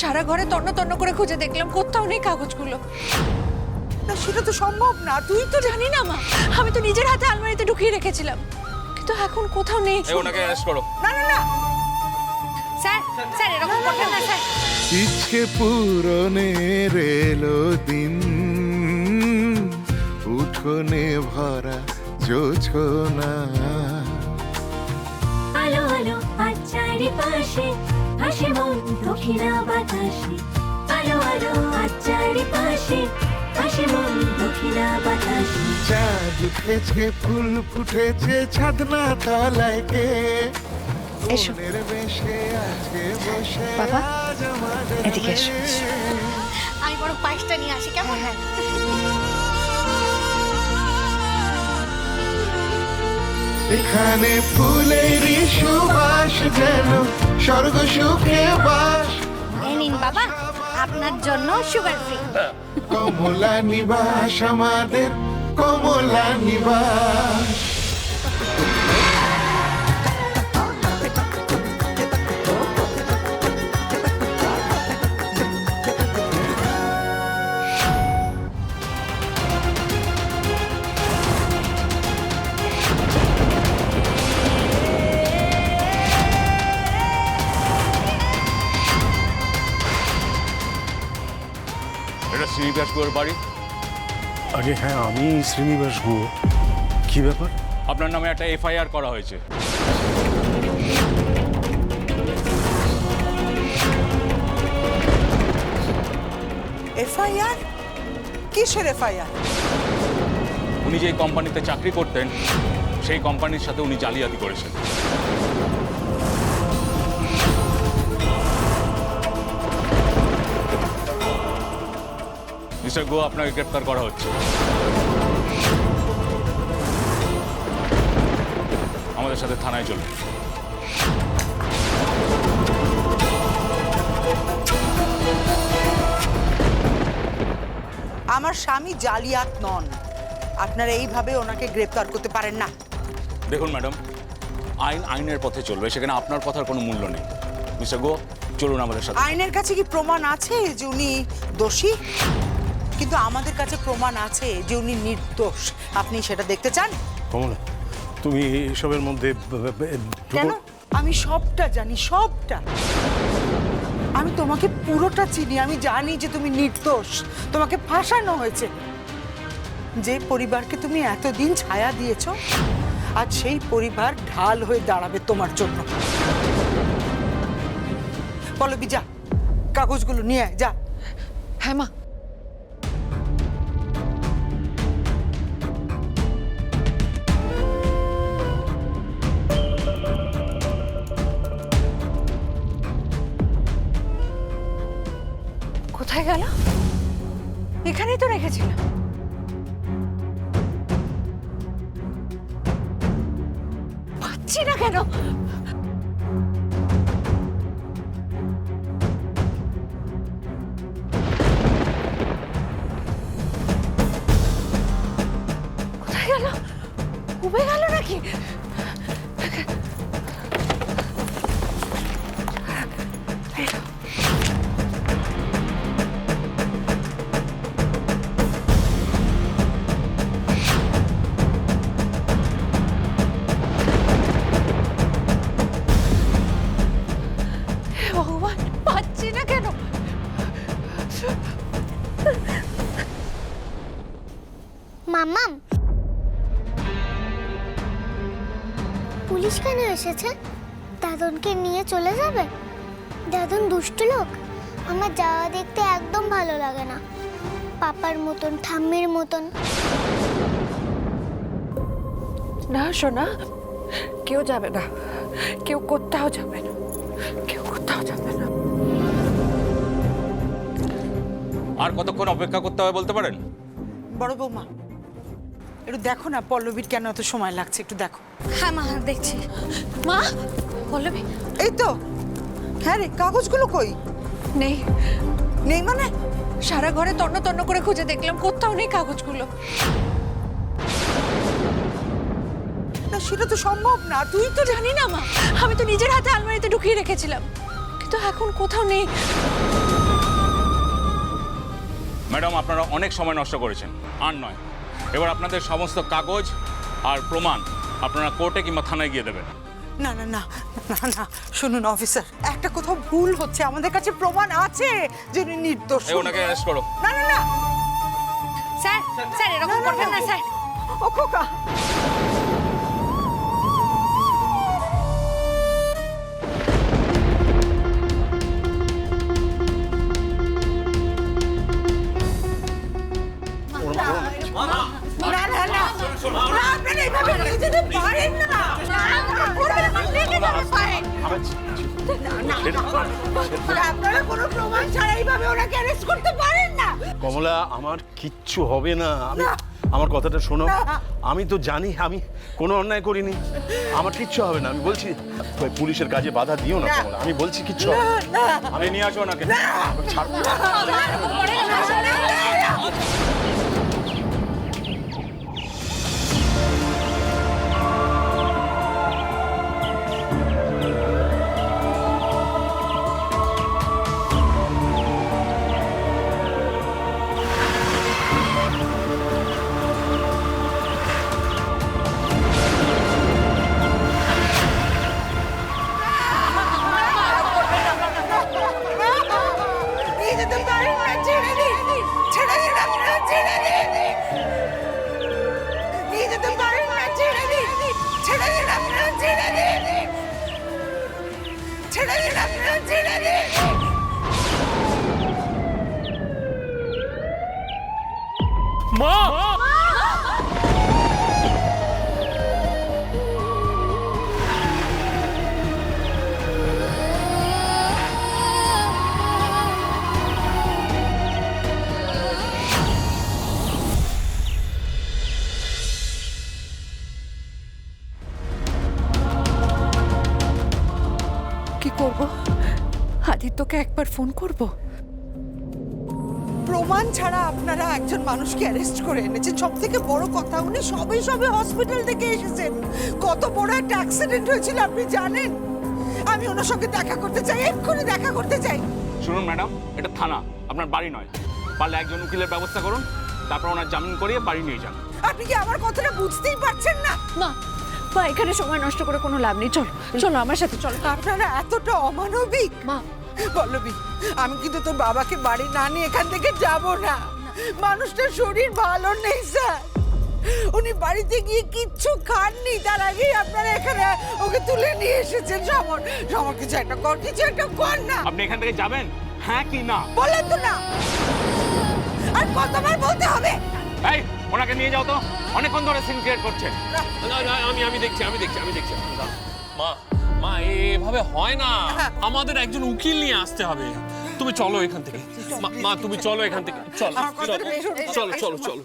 সারা ঘরে তন্ন তন্ন করে খুঁজে দেখলাম, কোথাও নেই কাগজগুলো। না সেটা তো সম্ভব না। তুই তো জানি না মা, আমি তো নিজের হাতে আলমারিতে ঢুকিয়ে রেখেছিলাম, কিন্তু এখন কোথাও নেই। ওনাকে অ্যারেস্ট করো। না না না স্যার, স্যার এরকম করবেন না স্যার। ইচ্ছে পূরণের এলো দিন, উঠোনে ভরা জোছনা। আলো আলো আজ চারিপাশে হাসি মন দক্ষিণা বাতাসে। আলো আলো আজ চারিপাশে হাসি মন দক্ষিণা বাতাসে। চাঁদ উঠেছে, ফুল ফুটেছে, ছাদনা তলায় কে এসো। মনের বেশে আছে বসে বাবা, আজ আমাদের এদিকে এসো। মেয়ে। আমি বড় পায়েসটা নিয়ে আসি, কেমন? হ্যাঁ। এখানে ফুলেরই সুবাস যেন স্বর্গ সুখে বাস। এই নিন বাবা, আপনার জন্য সুগার ফ্রি। কমলা নিবাস আমাদের, কমলা নিবাস। এটা শ্রীনিবাস গুহর বাড়ি। আরে হ্যাঁ, আমি শ্রীনিবাস গুহ। কি ব্যাপার? আপনার নামে একটা এফআইআর করা হয়েছে। এফআইআর? কিসের এফআইআর? উনি যে কোম্পানিতে চাকরি করতেন সেই কোম্পানির সাথে উনি জালিয়াতি করেছেন। মিস্টার গো, আপনাকে গ্রেপ্তার করা হচ্ছে। আমাদের সাথে থানায় চলুন। আমার স্বামী জালিয়াত নন, আপনারা এইভাবে ওনাকে গ্রেফতার করতে পারেন না। দেখুন ম্যাডাম, আইন আইনের পথে চলবে, সেখানে আপনার কথার কোনো মূল্য নেই। মিস্টার গো, চলুন আমাদের সাথে। আইনের কাছে কি প্রমাণ আছে যে উনি দোষী? কিন্তু আমাদের কাছে প্রমাণ আছে যে উনি নির্দোষ। আপনি সেটা দেখতে চান? কমলা, তুমি এসবের মধ্যে কেন? আমি সবটা জানি, সবটা। আমি তোমাকে পুরোটা চিনি। আমি জানি যে তুমি নির্দোষ, তোমাকে ফাঁসানো হয়েছে। যে পরিবারকে তুমি এতদিন ছায়া দিয়েছো, আজ সেই পরিবার ঢাল হয়ে দাঁড়াবে তোমার জন্য। পল্লবী যা, কাগজগুলো নিয়ে আয়, যা। হ্যাঁ মা। কোথায় গেল? এখানেই তো রেখেছিলাম। পাচ্ছি না কেন? কোথায় গেল? উবে গেল নাকি? ভগবান, পাচ্ছি না কেন? মামাম, পুলিশ কেন এসেছে? দাদনকে নিয়ে চলে যাবে? দাদন দুষ্ট লোক, আমার যাওয়া দেখতে একদম ভালো লাগে না। পাপার মতন, ঠাম্মির মতন। না সোনা, কেউ যাবে না, কেউ কোথাও যাবে না, কেউ কোথাও যাবে না। আর কতক্ষণ অপেক্ষা করতে হবে বলতে পারেন? বড় বৌমা, একটু দেখো না পল্লবীর কেন এত সময় লাগছে, একটু দেখো। হ্যাঁ মা, দেখছি। মা, পল্লবী। এই তো। হ্যাঁ রে, কাগজগুলো কই? নেই। নেই মানে? সারা ঘরে তন্ন তন্ন করে খুঁজে দেখলাম, কোথাও নেই কাগজগুলো। না সেটা তো সম্ভব না। তুই তো জানি না মা, আমি তো নিজের হাতে আলমারিতে ঢুকিয়ে রেখেছিলাম, কিন্তু এখন কোথাও নেই। ম্যাডাম আপনারা অনেক সময় নষ্ট করেছেন, আর নয়। এবার আপনাদের সমস্ত কাগজ আর প্রমাণ আপনারা কোর্টে কিংবা থানায় গিয়ে দেবেন। না না না না না শুনুন অফিসার, একটা কোথাও ভুল হচ্ছে, আমাদের কাছে প্রমাণ আছে যে উনি নির্দোষ। এই ওনাকে অ্যারেস্ট করো। না না না স্যার স্যার এরকম করবেন না স্যার। ও খোকা, না না না না, আপনারা এইভাবে নিয়ে যেতে পারেন না। আপনারা কোনো প্রমাণ ছাড়া এইভাবে ওনাকে অ্যারেস্ট করতে পারেন না। কমলা, আমার কিচ্ছু হবে না। আমার কথাটা শোনো, আমি তো জানি আমি কোনো অন্যায় করিনি, আমার কিচ্ছু হবে না। আমি বলছি ওই পুলিশের কাজে বাধা দিও না কমলা, আমি বলছি কিচ্ছু হবে না। আমি নিয়ে আসো ওনাকে। ছাড়ো। নিয়ে যেতে পারেন না, ছেড়ে দিন, ছেড়ে দিন, আপনারা ছেড়ে দিন। নিয়ে যেতে পারেন না, ছেড়ে দিন, ছেড়ে দিন, আপনারা ছেড়ে দিন, ছেড়ে দিন, আপনারা ছেড়ে দিন। কি করব? আদিত্যকে একবার ফোন করব। প্রমাণ ছাড়া আপনারা একজন মানুষকে অ্যারেস্ট করে এনেছেন। সব থেকে বড় কথা, উনি সবে হসপিটাল থেকে এসেছেন। কত বড় একটা অ্যাক্সিডেন্ট হয়েছিল আপনি জানেন। আমি ওনার সঙ্গে দেখা করতে চাই, এক্ষুনি দেখা করতে চাই। শুনুন ম্যাডাম, এটা থানা, আপনার বাড়ি নয়। পারলে একজন উকিলের ব্যবস্থা করুন, তারপর ওনার জামিন করিয়ে বাড়ি নিয়ে যান। আপনি কি আমার কথাটা বুঝতেই পারছেন না? মা মা এখানে সময় নষ্ট করে কোনো লাভ নেই, চলো চলো আমার সাথে চলো। আপনারা এতটা অমানবিক। মা পল্লবী, আমি কিন্তু তোর বাবাকে বাড়ি না নিয়ে এখান থেকে যাব না। মানুষটার শরীর ভালো নেই স্যার, উনি বাড়িতে গিয়ে কিচ্ছু খাননি, তার আগেই আপনারা এখানে ওকে তুলে নিয়ে এসেছেন। সমর, কিছু একটা কর, কিছু একটা কর না। আপনি এখান থেকে যাবেন, হ্যাঁ কি না? বললেন তো না, আর কতবার বলতে হবে? এই ওনাকে নিয়ে যাও তো, অনেকক্ষণ ধরে সিন ক্রিয়েট করছেন। আমি দেখছি মা এভাবে হয় না, আমাদের একজন উকিল নিয়ে আসতে হবে। তুমি চলো এখান থেকে, মা তুমি চলো এখান থেকে, চলো আমার কথাটা বেশ চলো চলো চলো।